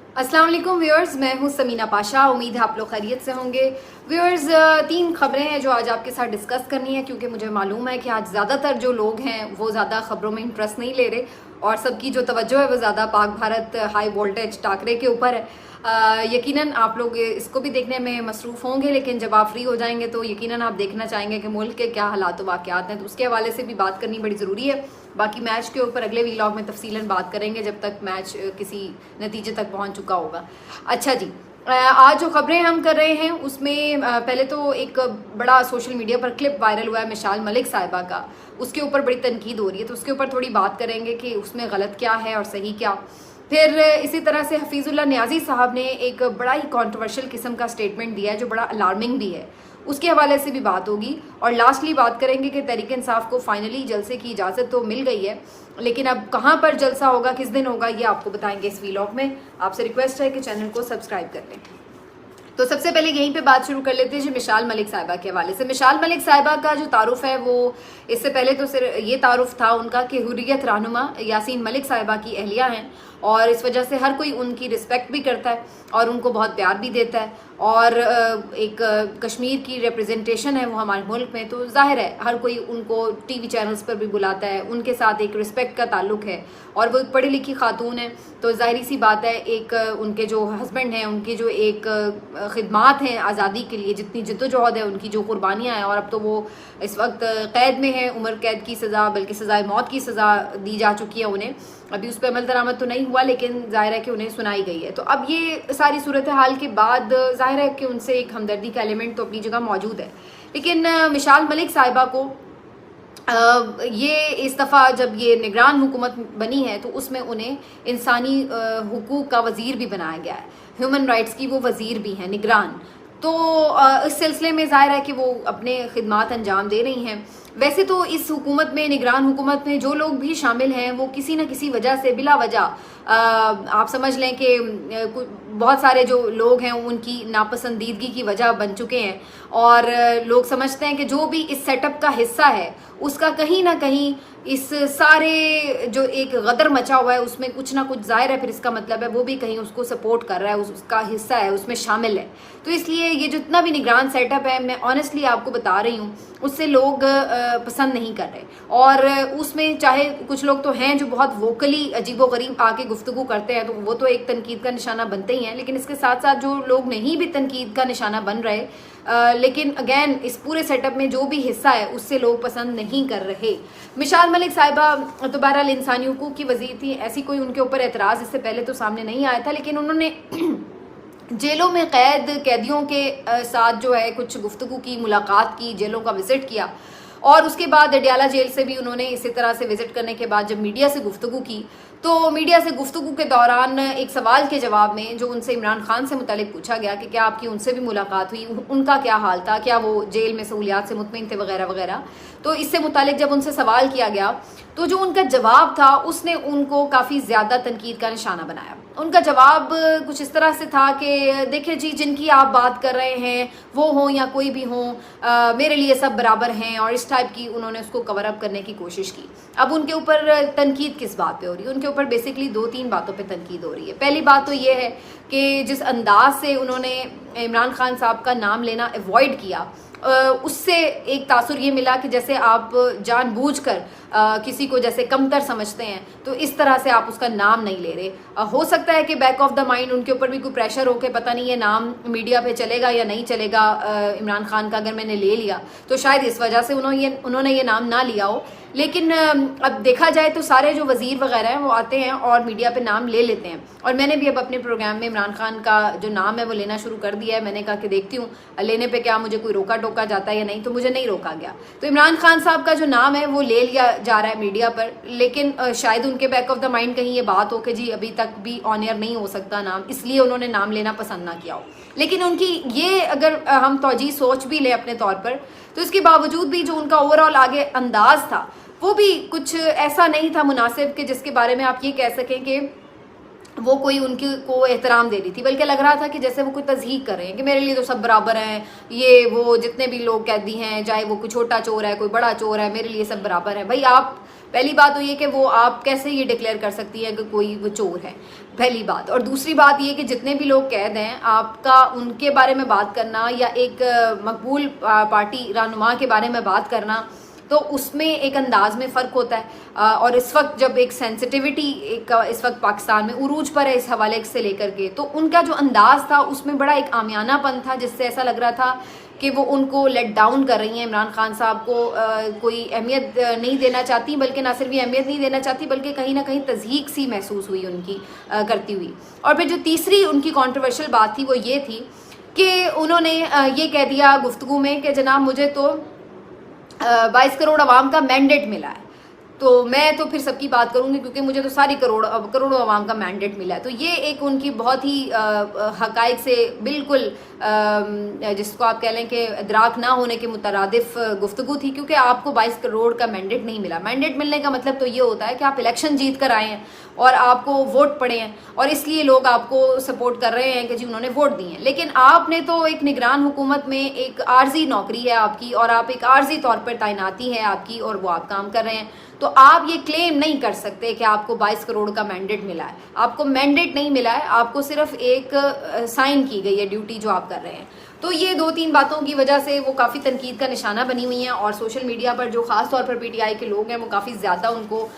अस्सलाम वालेकुम व्यूअर्स, मैं हूं समीना पाशा। उम्मीद है आप लोग खैरियत से होंगे। व्यूअर्स, 3 खबरें हैं जो आज आपके साथ डिस्कस करनी है, क्योंकि मुझे मालूम है कि आज ज़्यादातर जो लोग हैं वो ज़्यादा खबरों में इंटरेस्ट नहीं ले रहे और सबकी जो तवज्जो है वो ज़्यादा पाक भारत हाई वोल्टेज टाकरे के ऊपर है। यकीनन आप लोग इसको भी देखने में मसरूफ़ होंगे, लेकिन जब आप फ्री हो जाएंगे तो यकीनन आप देखना चाहेंगे कि मुल्क के क्या हालात वाक़यात हैं, तो उसके हवाले से भी बात करनी बड़ी ज़रूरी है। बाकी मैच के ऊपर अगले व्लॉग में तफसीलन बात करेंगे जब तक मैच किसी नतीजे तक पहुंच चुका होगा। अच्छा जी, आज जो खबरें हम कर रहे हैं उसमें पहले तो एक बड़ा सोशल मीडिया पर क्लिप वायरल हुआ है मिसाल मलिक साहिबा का, उसके ऊपर बड़ी तनकीद हो रही है, तो उसके ऊपर थोड़ी बात करेंगे कि उसमें गलत क्या है और सही क्या। फिर इसी तरह से हफीजुल्लाह नियाजी साहब ने एक बड़ा ही कॉन्ट्रोवर्शियल किस्म का स्टेटमेंट दिया है जो बड़ा अलार्मिंग भी है, उसके हवाले से भी बात होगी। और लास्टली बात करेंगे कि तहरीक इंसाफ को फाइनली जलसे की इजाज़त तो मिल गई है, लेकिन अब कहाँ पर जलसा होगा, किस दिन होगा, ये आपको बताएंगे इस व्लॉग में। आपसे रिक्वेस्ट है कि चैनल को सब्सक्राइब कर लें। तो सबसे पहले यहीं पे बात शुरू कर लेते हैं जी मिसाल मलिक साहिबा के हवाले से। मिसाल मलिक साहिबा का जो तारुफ है वो इससे पहले तो सिर्फ ये तारुफ था उनका कि हुर्रियत रहनुमा यासीन मलिक साहिबा की अहलिया हैं और इस वजह से हर कोई उनकी रिस्पेक्ट भी करता है और उनको बहुत प्यार भी देता है और एक कश्मीर की रिप्रेजेंटेशन है वो हमारे मुल्क में, तो जाहिर है हर कोई उनको टीवी चैनल्स पर भी बुलाता है, उनके साथ एक रिस्पेक्ट का ताल्लुक है और वो एक पढ़ी लिखी खातून है, तो जाहिर सी बात है एक उनके जो हस्बैंड हैं उनकी जो एक खिदमात हैं आज़ादी के लिए, जितनी जद्दोजहद है, उनकी जो कुर्बानियाँ हैं, और अब तो वो इस वक्त कैद में है, उम्र कैद की सज़ा बल्कि सज़ाए मौत की सज़ा दी जा चुकी है उन्हें। अभी उस पर अमल दरामद तो नहीं हुआ लेकिन जाहिर है कि उन्हें सुनाई गई है। तो अब ये सारी सूरत हाल के बाद जाहिर है कि उनसे एक हमदर्दी का एलिमेंट तो अपनी जगह मौजूद है, लेकिन मिसाल मलिक साहिबा को ये इस दफ़ा जब ये निगरान हुकूमत बनी है तो उसमें उन्हें इंसानी हुकूक का वज़ीर भी बनाया गया है, ह्यूमन राइट्स की वो वज़ीर भी हैं, निगरान। तो इस सिलसिले में ज़ाहिर है कि वो अपने खिदमात अंजाम दे रही हैं। वैसे तो इस हुकूमत में, निगरान हुकूमत में जो लोग भी शामिल हैं वो किसी न किसी वजह से बिला वजह आप समझ लें कि बहुत सारे जो लोग हैं उनकी नापसंदीदगी की वजह बन चुके हैं और लोग समझते हैं कि जो भी इस सेटअप का हिस्सा है उसका कहीं ना कहीं इस सारे जो एक गदर मचा हुआ है उसमें कुछ ना कुछ जाहिर है, फिर इसका मतलब है वो भी कहीं उसको सपोर्ट कर रहा है, उसका हिस्सा है, उसमें शामिल है। तो इसलिए ये जितना भी निगरान सेटअप है, मैं ऑनेस्टली आपको बता रही हूँ, उससे लोग पसंद नहीं कर रहे और उसमें चाहे कुछ लोग तो हैं जो बहुत वोकली अजीबोगरीब आके गुफ्तगू करते हैं, तो वो तो एक तनकीद का निशाना बनते ही हैं, लेकिन इसके साथ साथ जो लोग नहीं भी तनकीद का निशाना बन रहे लेकिन अगेन इस पूरे सेटअप में जो भी हिस्सा है उससे लोग पसंद नहीं कर रहे। मिसाल मलिक साहिबा तो बहरहाल इंसानी हुकूक की वज़ीर थी, ऐसी कोई उनके ऊपर एतराज़ इससे पहले तो सामने नहीं आया था, लेकिन उन्होंने जेलों में कैदियों के साथ जो है कुछ गुफ्तगू की, मुलाकात की, जेलों का विज़िट किया और उसके बाद अडयाला जेल से भी उन्होंने इसी तरह से विज़िट करने के बाद जब मीडिया से गुफ्तगू की, तो मीडिया से गुफ्तगू के दौरान एक सवाल के जवाब में जो उनसे इमरान खान से मुतालिक पूछा गया कि क्या आपकी उनसे भी मुलाकात हुई, उनका क्या हाल था, क्या वो जेल में सहूलियात से मुतमईन थे वगैरह वगैरह, तो इससे मुतालिक जब उनसे सवाल किया गया तो जो उनका जवाब था उसने उनको काफ़ी ज़्यादा तनकीद का निशाना बनाया। उनका जवाब कुछ इस तरह से था कि देखिए जी, जिनकी आप बात कर रहे हैं वो हों या कोई भी हों, मेरे लिए सब बराबर हैं, और इस टाइप की उन्होंने उसको कवर अप करने की कोशिश की। अब उनके ऊपर तनकीद किस बात पे हो रही है? उनके ऊपर बेसिकली 2-3 बातों पे तनकीद हो रही है। पहली बात तो ये है कि जिस अंदाज से उन्होंने इमरान खान साहब का नाम लेना अवॉइड किया, उससे एक तासुर ये मिला कि जैसे आप जानबूझकर किसी को जैसे कमतर समझते हैं, तो इस तरह से आप उसका नाम नहीं ले रहे। हो सकता है कि बैक ऑफ द माइंड उनके ऊपर भी कोई प्रेशर हो के पता नहीं ये नाम मीडिया पे चलेगा या नहीं चलेगा इमरान खान का, अगर मैंने ले लिया तो शायद इस वजह से उन्होंने ये नाम ना लिया हो। लेकिन अब देखा जाए तो सारे जो वज़ीर वगैरह हैं वो आते हैं और मीडिया पे नाम ले लेते हैं, और मैंने भी अब अपने प्रोग्राम में इमरान खान का जो नाम है वो लेना शुरू कर दिया है। मैंने कहा कि देखती हूँ लेने पे क्या मुझे कोई रोका टोका जाता है या नहीं, तो मुझे नहीं रोका गया। तो इमरान खान साहब का जो नाम है वो ले लिया जा रहा है मीडिया पर, लेकिन शायद उनके बैक ऑफ द माइंड कहीं ये बात हो कि जी अभी तक भी ऑन एयर नहीं हो सकता नाम, इसलिए उन्होंने नाम लेना पसंद ना किया हो। लेकिन उनकी ये अगर हम तौजी सोच भी लें अपने तौर पर, तो इसके बावजूद भी जो उनका ओवरऑल आगे अंदाज था वो भी कुछ ऐसा नहीं था मुनासिब कि जिसके बारे में आप ये कह सकें कि वो कोई उनकी को एहतराम दे रही थी, बल्कि लग रहा था कि जैसे वो कोई तज़हीक कर रहे हैं कि मेरे लिए तो सब बराबर हैं, ये वो जितने भी लोग कैदी हैं, चाहे वो कोई छोटा चोर है कोई बड़ा चोर है, मेरे लिए सब बराबर है। भाई आप पहली बात तो ये कि वो आप कैसे ये डिक्लेयर कर सकती हैं कि कोई वो चोर है, पहली बात। और दूसरी बात ये कि जितने भी लोग कैद हैं, आपका उनके बारे में बात करना या एक मकबूल पार्टी रहनुमा के बारे में बात करना, तो उसमें एक अंदाज में फ़र्क होता है। और इस वक्त जब एक सेंसिटिविटी इस वक्त पाकिस्तान में उरूज पर है इस हवाले से लेकर के, तो उनका जो अंदाज था उसमें बड़ा एक आमियानापन था, जिससे ऐसा लग रहा था कि वो उनको लेट डाउन कर रही हैं, इमरान खान साहब को कोई अहमियत नहीं देना चाहती, बल्कि ना सिर्फ ये अहमियत नहीं देना चाहती बल्कि कहीं ना कहीं तज़हीक सी महसूस हुई उनकी करती हुई। और फिर जो तीसरी उनकी कंट्रोवर्शियल बात थी वो ये थी कि उन्होंने ये कह दिया गुफ्तगू में कि जनाब मुझे तो 22 करोड़ आवाम का मैंडेट मिला है, तो मैं तो फिर सबकी बात करूंगी क्योंकि मुझे तो सारी करोड़ों आवाम का मैंडेट मिला है। तो ये एक उनकी बहुत ही हकायक से बिल्कुल जिसको आप कह लें कि इदराक ना होने के मुतरादिफ गुफ्तगू थी, क्योंकि आपको 22 करोड़ का मैंडेट नहीं मिला। मैंडेट मिलने का मतलब तो ये होता है कि आप इलेक्शन जीत कर आए हैं और आपको वोट पड़े हैं और इसलिए लोग आपको सपोर्ट कर रहे हैं कि जी उन्होंने वोट दिए हैं। लेकिन आपने तो एक निगरान हुकूमत में एक आर्जी नौकरी है आपकी और आप एक आर्जी तौर पर तैनाती है आपकी और वो आप काम कर रहे हैं, तो आप ये क्लेम नहीं कर सकते कि आपको 22 करोड़ का मैंडेट मिला है। आपको मैंडेट नहीं मिला है, आपको सिर्फ एक साइन की गई है ड्यूटी जो आप कर रहे हैं। तो ये 2-3 बातों की वजह से वो काफ़ी तनकीद का निशाना बनी हुई हैं और सोशल मीडिया पर जो ख़ास तौर पर पीटीआई के लोग हैं वो काफ़ी ज़्यादा उनको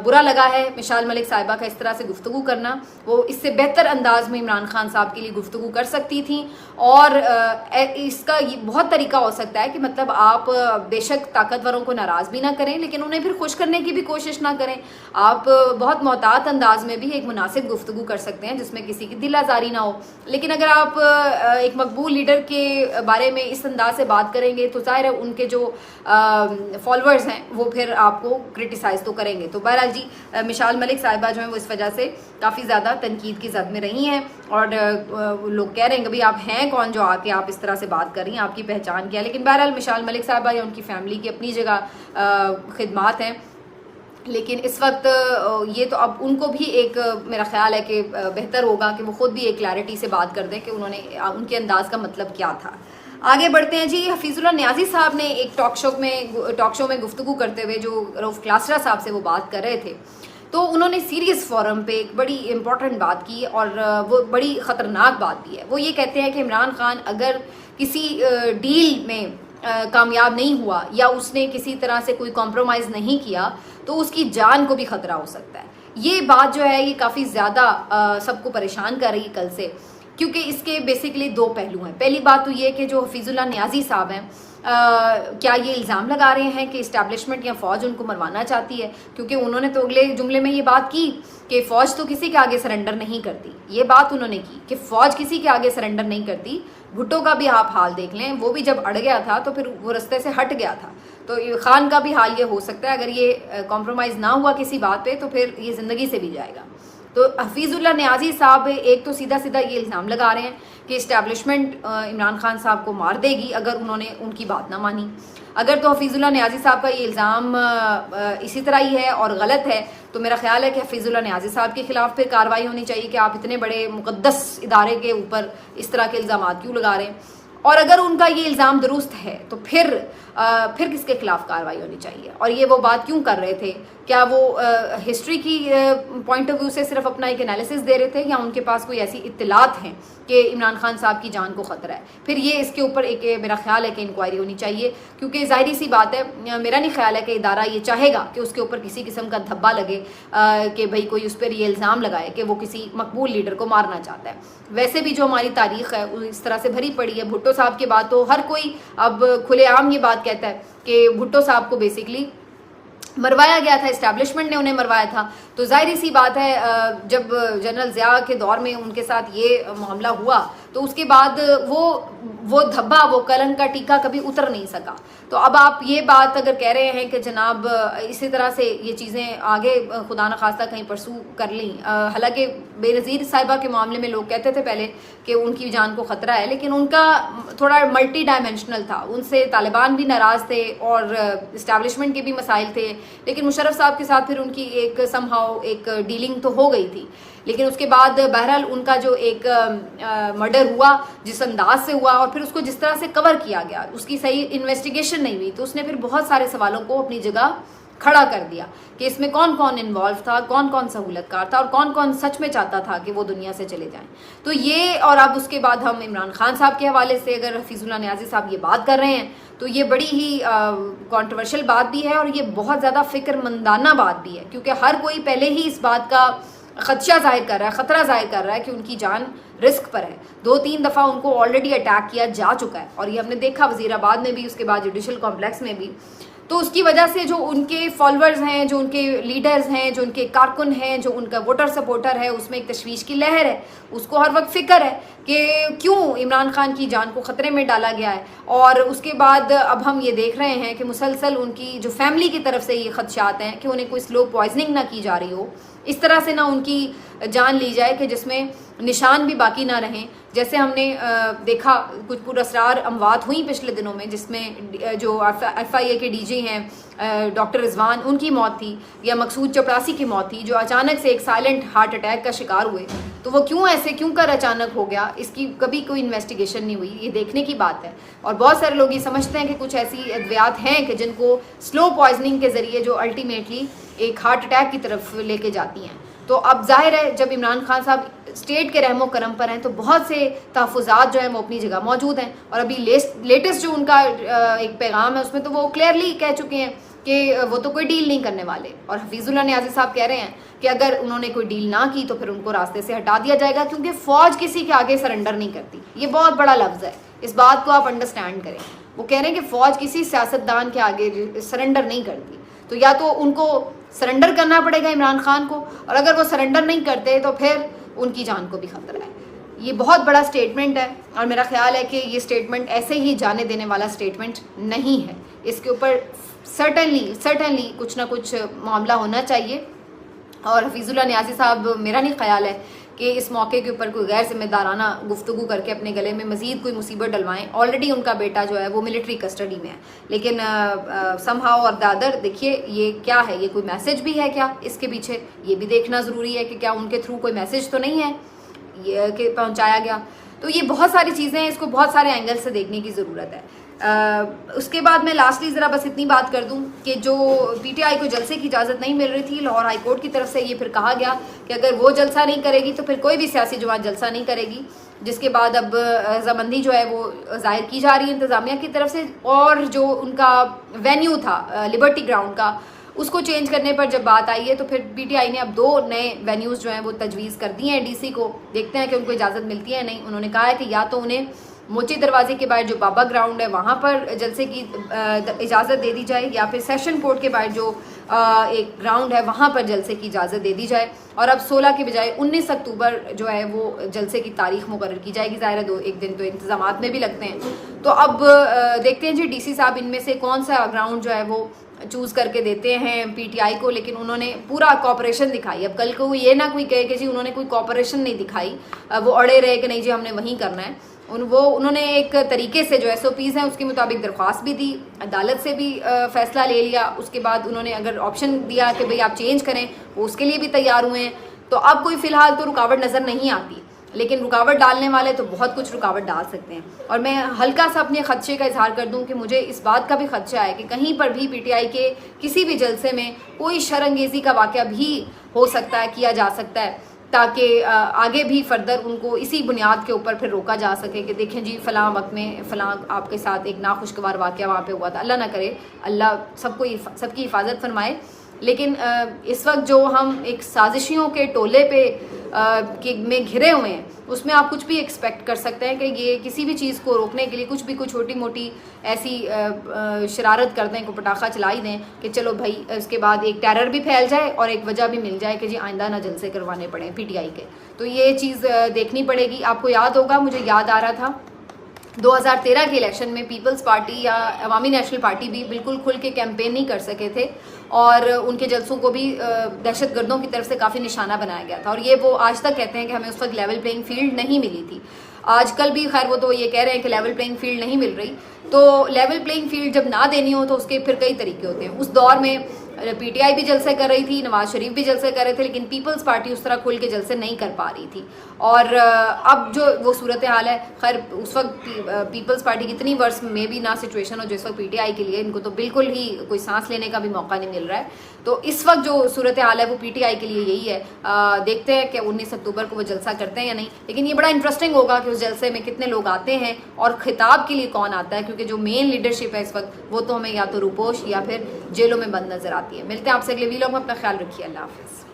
बुरा लगा है मिशाल मलिक साहिबा का इस तरह से गुफ्तगू करना। वो इससे बेहतर अंदाज में इमरान खान साहब के लिए गुफ्तगू कर सकती थी और इसका ये बहुत तरीका हो सकता है कि मतलब आप बेशक ताकतवरों को नाराज़ भी ना करें लेकिन उन्हें फिर खुश करने की भी कोशिश ना करें। आप बहुत मोहतात अंदाज में भी एक मुनासिब गुफ्तगू कर सकते हैं जिसमें किसी की दिल आज़ारी ना हो। लेकिन अगर आप एक मकबूल लीडर के बारे में इस अंदाज से बात करेंगे तो जाहिर है उनके जो फॉलोअर्स हैं वो फिर आपको क्रिटिसाइज तो करेंगे। तो बहरहाल जी मिशाल मलिक साहिबा जो है वो इस वजह से काफ़ी ज़्यादा तनकीद की जद में रही हैं और लोग कह रहे हैं कि भाई आप हैं कौन जो आके आप इस तरह से बात कर रही हैं, आपकी पहचान क्या है। लेकिन बहरहाल मिशाल मलिक साहिबा या उनकी फैमिली की अपनी जगह खिदमात हैं, लेकिन इस वक्त ये तो अब उनको भी एक मेरा ख्याल है कि बेहतर होगा कि वो ख़ुद भी एक क्लैरिटी से बात कर दें कि उन्होंने उनके अंदाज का मतलब क्या था। आगे बढ़ते हैं जी। हफीजुल्लाह नियाज़ी साहब ने एक टॉक शो में गुफ्तगू करते हुए जो रऊफ़ क्लासरा साहब से वो बात कर रहे थे, तो उन्होंने सीरियस फोरम पे एक बड़ी इंपॉर्टेंट बात की और वो बड़ी ख़तरनाक बात भी है। वो ये कहते हैं कि इमरान खान अगर किसी डील में कामयाब नहीं हुआ या उसने किसी तरह से कोई कॉम्प्रोमाइज़ नहीं किया तो उसकी जान को भी ख़तरा हो सकता है। ये बात जो है ये काफ़ी ज़्यादा सबको परेशान कर रही है कल से, क्योंकि इसके बेसिकली 2 पहलू हैं। पहली बात तो ये कि जो हफीजुल्लाह नियाज़ी साहब हैं क्या ये इल्ज़ाम लगा रहे हैं कि इस्टेब्लिशमेंट या फ़ौज उनको मरवाना चाहती है, क्योंकि उन्होंने तो अगले जुमले में ये बात की कि फ़ौज तो किसी के आगे सरेंडर नहीं करती। ये बात उन्होंने की कि फ़ौज किसी के आगे सरेंडर नहीं करती। भुट्टो का भी आप हाल देख लें, वो भी जब अड़ गया था तो फिर वो रास्ते से हट गया था। तो खान का भी हाल ये हो सकता है, अगर ये कॉम्प्रोमाइज़ ना हुआ किसी बात पे तो फिर ये ज़िंदगी से भी जाएगा। तो हफीजुल्लाह नियाज़ी साहब एक तो सीधा सीधा ये इल्ज़ाम लगा रहे हैं कि इस्टेब्लिशमेंट इमरान खान साहब को मार देगी अगर उन्होंने उनकी बात ना मानी। अगर तो हफीजुल्लाह नियाज़ी साहब का ये इल्ज़ाम इसी तरह ही है और गलत है तो मेरा ख्याल है कि हफीजुल्लाह नियाज़ी साहब के खिलाफ फिर कार्रवाई होनी चाहिए कि आप इतने बड़े मुक़द्दस इदारे के ऊपर इस तरह के इल्ज़ाम क्यों लगा रहे हैं। और अगर उनका ये इल्ज़ाम दुरुस्त है तो फिर किसके खिलाफ कार्रवाई होनी चाहिए। और ये वो बात क्यों कर रहे थे, क्या वो हिस्ट्री की पॉइंट ऑफ व्यू से सिर्फ अपना एक एनालिसिस दे रहे थे या उनके पास कोई ऐसी इत्तलात हैं कि इमरान खान साहब की जान को ख़तरा है। फिर ये इसके ऊपर एक मेरा ख्याल है कि इंक्वायरी होनी चाहिए, क्योंकि ज़ाहिरी सी बात है, मेरा नहीं ख्याल है कि इदारा ये चाहेगा कि उसके ऊपर किसी किस्म का धब्बा लगे कि भाई कोई उस पर ये इल्ज़ाम लगाए कि वो किसी मकबूल लीडर को मारना चाहता है। वैसे भी जो हमारी तारीख़ है इस तरह से भरी पड़ी है। भुट्टो साहब की बात तो हर कोई अब खुलेआम ये बात कहता है कि भुट्टो साहब को बेसिकली मरवाया गया था, इस्टेब्लिशमेंट ने उन्हें मरवाया था। तो जाहिर सी बात है जब जनरल ज़िया के दौर में उनके साथ ये मामला हुआ तो उसके बाद वो धब्बा, वो कलंक का टीका कभी उतर नहीं सका। तो अब आप ये बात अगर कह रहे हैं कि जनाब इसी तरह से ये चीज़ें आगे खुदा न खास्ता कहीं परसू कर ली, हालांकि बेनज़ीर साहिबा के मामले में लोग कहते थे पहले कि उनकी जान को ख़तरा है, लेकिन उनका थोड़ा मल्टी डायमेंशनल था। उनसे तालिबान भी नाराज़ थे और इस्टेब्लिशमेंट के भी मसाइल थे, लेकिन मुशर्रफ साहब के साथ फिर उनकी एक समहाउ एक डीलिंग तो हो गई थी। लेकिन उसके बाद बहरहाल उनका जो एक मर्डर हुआ जिस अंदाज से हुआ और फिर उसको जिस तरह से कवर किया गया, उसकी सही इन्वेस्टिगेशन नहीं हुई, तो उसने फिर बहुत सारे सवालों को अपनी जगह खड़ा कर दिया कि इसमें कौन कौन इन्वॉल्व था, कौन कौन सहूलतकार था और कौन कौन सच में चाहता था कि वो दुनिया से चले जाएं। तो ये, और अब उसके बाद हम इमरान खान साहब के हवाले से अगर हफीजुल्लाह नियाज़ी साहब ये बात कर रहे हैं तो ये बड़ी ही कंट्रोवर्शियल बात भी है और ये बहुत ज़्यादा फिक्रमंदाना बात भी है, क्योंकि हर कोई पहले ही इस बात का खदशा जाहिर कर रहा है, ख़तरा जाहिर कर रहा है कि उनकी जान रिस्क पर है। 2-3 दफ़ा उनको ऑलरेडी अटैक किया जा चुका है और ये हमने देखा वज़ीराबाद में भी, उसके बाद जुडिशल कॉम्प्लेक्स में भी। तो उसकी वजह से जो उनके फॉलोअर्स हैं, जो उनके लीडर्स हैं, जो उनके कारकुन हैं, जो उनका वोटर सपोर्टर है, उसमें एक तशवीश की लहर है। उसको हर वक्त फिक्र है कि क्यों इमरान खान की जान को ख़तरे में डाला गया है। और उसके बाद अब हम ये देख रहे हैं कि मुसलसल उनकी जो फैमिली की तरफ से ये खदशात हैं कि उन्हें कोई स्लो पॉइजनिंग ना की जा रही हो, इस तरह से ना उनकी जान ली जाए कि जिसमें निशान भी बाकी ना रहें। जैसे हमने देखा कुछ पुरअसरार अमवात हुई पिछले दिनों में, जिसमें जो FIA के DG हैं डॉक्टर रिजवान, उनकी मौत थी, या मकसूद चपरासी की मौत थी, जो अचानक से एक साइलेंट हार्ट अटैक का शिकार हुए। तो वो क्यों कर अचानक हो गया, इसकी कभी कोई इन्वेस्टिगेशन नहीं हुई, ये देखने की बात है। और बहुत सारे लोग ये समझते हैं कि कुछ ऐसी अद्वियात हैं कि जिनको स्लो पॉइजनिंग के ज़रिए जो अल्टीमेटली एक हार्ट अटैक की तरफ लेके जाती हैं। तो अब जाहिर है जब इमरान खान साहब स्टेट के रहमो करम पर हैं तो बहुत से तहफ़्फ़ुज़ात जो हैं वो अपनी जगह मौजूद हैं। और अभी लेटेस्ट जो उनका एक पैगाम है उसमें तो वो क्लियरली कह चुके हैं कि वो तो कोई डील नहीं करने वाले। और हफीजुल्लाह नियाज़ी साहब कह रहे हैं कि अगर उन्होंने कोई डील ना की तो फिर उनको रास्ते से हटा दिया जाएगा, क्योंकि फ़ौज किसी के आगे सरेंडर नहीं करती। ये बहुत बड़ा लफ्ज़ है, इस बात को आप अंडरस्टैंड करें। वो कह रहे हैं कि फ़ौज किसी सियासतदान के आगे सरेंडर नहीं करती, तो या तो उनको सरेंडर करना पड़ेगा इमरान खान को, और अगर वो सरेंडर नहीं करते तो फिर उनकी जान को भी खतरा है। ये बहुत बड़ा स्टेटमेंट है और मेरा ख्याल है कि ये स्टेटमेंट ऐसे ही जाने देने वाला स्टेटमेंट नहीं है। इसके ऊपर सर्टनली कुछ ना कुछ मामला होना चाहिए। और हफीजुल्लाह नियाज़ी साहब, मेरा नहीं ख्याल है कि इस मौके के ऊपर कोई गैर जिम्मेदाराना गुफ्तगू करके अपने गले में मज़ीद कोई मुसीबत डलवाएं। ऑलरेडी उनका बेटा जो है वो मिलिट्री कस्टडी में है, लेकिन समहाउ और द अदर, देखिए ये क्या है, ये कोई मैसेज भी है क्या इसके पीछे, ये भी देखना ज़रूरी है कि क्या उनके थ्रू कोई मैसेज तो नहीं है ये कि पहुँचाया गया। तो ये बहुत सारी चीज़ें हैं, इसको बहुत सारे एंगल से देखने की ज़रूरत है। उसके बाद मैं लास्टली ज़रा बस इतनी बात कर दूं कि जो PTI को जलसे की इजाज़त नहीं मिल रही थी, लाहौर हाई कोर्ट की तरफ से ये फिर कहा गया कि अगर वो जलसा नहीं करेगी तो फिर कोई भी सियासी जमात जलसा नहीं करेगी, जिसके बाद अब रजामंदी जो है वो जाहिर की जा रही है इंतज़ामिया की तरफ से। और जो उनका वेन्यू था लिबर्टी ग्राउंड का, उसको चेंज करने पर जब बात आई है तो फिर PTI ने अब 2 नए वेन्यूज़ जो हैं वो तजवीज़ कर दिए हैं DC को। देखते हैं कि उनको इजाज़त मिलती है नहीं। उन्होंने कहा है कि या तो उन्हें मोची दरवाजे के बाहर जो बाबा ग्राउंड है वहाँ पर जलसे की इजाज़त दे दी जाए, या फिर सेशन कोर्ट के बाहर जो एक ग्राउंड है वहाँ पर जलसे की इजाज़त दे दी जाए। और अब 16 की बजाय 19 अक्टूबर जो है वो जलसे की तारीख मुकर्रर की जाएगी। ज़ाहिर है 1 दिन तो इंतज़ामात में भी लगते हैं। तो अब देखते हैं जी DC साहब इनमें से कौन सा ग्राउंड जो है वो चूज़ करके देते हैं PTI को। लेकिन उन्होंने पूरा कॉपरेशन दिखाई। अब कल को ये ना कोई कहे कि जी उन्होंने कोई कॉपरेशन नहीं दिखाई, वो अड़े रहे कि नहीं जी हमने वहीं करना है। उन्होंने एक तरीके से जो SOPs हैं उसके मुताबिक दरख्वास्त भी दी, अदालत से भी फ़ैसला ले लिया। उसके बाद उन्होंने अगर ऑप्शन दिया कि भाई आप चेंज करें, वो उसके लिए भी तैयार हुए हैं। तो अब कोई फ़िलहाल तो रुकावट नज़र नहीं आती, लेकिन रुकावट डालने वाले तो बहुत कुछ रुकावट डाल सकते हैं। और मैं हल्का सा अपने खदशे का इजहार कर दूं कि मुझे इस बात का भी खदशा है कि कहीं पर भी PTI के किसी भी जलसे में कोई शर्मंगेज़ी का वाक़या भी हो सकता है, किया जा सकता है, ताकि आगे भी फर्दर उनको इसी बुनियाद के ऊपर फिर रोका जा सके कि देखें जी फ़लाँ वक्त में फ़लाँ आपके साथ एक नाखुशगवार वाक़या वहाँ पे हुआ था। अल्लाह ना करे, अल्लाह सबकी हिफाजत फरमाए। लेकिन इस वक्त जो हम एक साजिशियों के टोले पे में घिरे हुए हैं, उसमें आप कुछ भी एक्सपेक्ट कर सकते हैं कि ये किसी भी चीज़ को रोकने के लिए कुछ भी कोई छोटी मोटी ऐसी शरारत कर दें, को पटाखा चला ही दें कि चलो भाई उसके बाद एक टेरर भी फैल जाए और एक वजह भी मिल जाए कि जी आइंदा ना जलसे करवाने पड़े PTI के। तो ये चीज़ देखनी पड़ेगी। आपको याद होगा, मुझे याद आ रहा था 2013 के इलेक्शन में पीपल्स पार्टी या अवामी नेशनल पार्टी भी बिल्कुल खुल के कैंपेन नहीं कर सके थे और उनके जलसों को भी दहशतगर्दों की तरफ से काफ़ी निशाना बनाया गया था। और ये वो आज तक कहते हैं कि हमें उस वक्त लेवल प्लेइंग फील्ड नहीं मिली थी। आजकल भी खैर वो तो ये कह रहे हैं कि लेवल प्लेइंग फील्ड नहीं मिल रही। तो लेवल प्लेइंग फील्ड जब ना देनी हो तो उसके फिर कई तरीके होते हैं। उस दौर में पीटीआई भी जलसे कर रही थी, नवाज शरीफ भी जलसे कर रहे थे, लेकिन पीपल्स पार्टी उस तरह खुल के जलसे नहीं कर पा रही थी। और अब जो वो सूरत हाल है, खैर उस वक्त पीपल्स पार्टी की इतनी वर्ष में भी ना सिचुएशन हो जिस वक्त पीटीआई के लिए, इनको तो बिल्कुल ही कोई सांस लेने का भी मौका नहीं मिल रहा है। तो इस वक्त जो सूरत हाल है वो पीटीआई के लिए यही है। देखते हैं कि 19 अक्टूबर को वो जलसा करते हैं या नहीं, लेकिन ये बड़ा इंटरेस्टिंग होगा कि उस जलसे में कितने लोग आते हैं और खिताब के लिए कौन आता है, क्योंकि जो मेन लीडरशिप है इस वक्त वो तो हमें या तो रूपोश या फिर जेलों में बंद नजर आती है। मिलते हैं आपसे अगले वीलॉग में, अपना ख्याल रखिए, अल्लाह हाफिज़।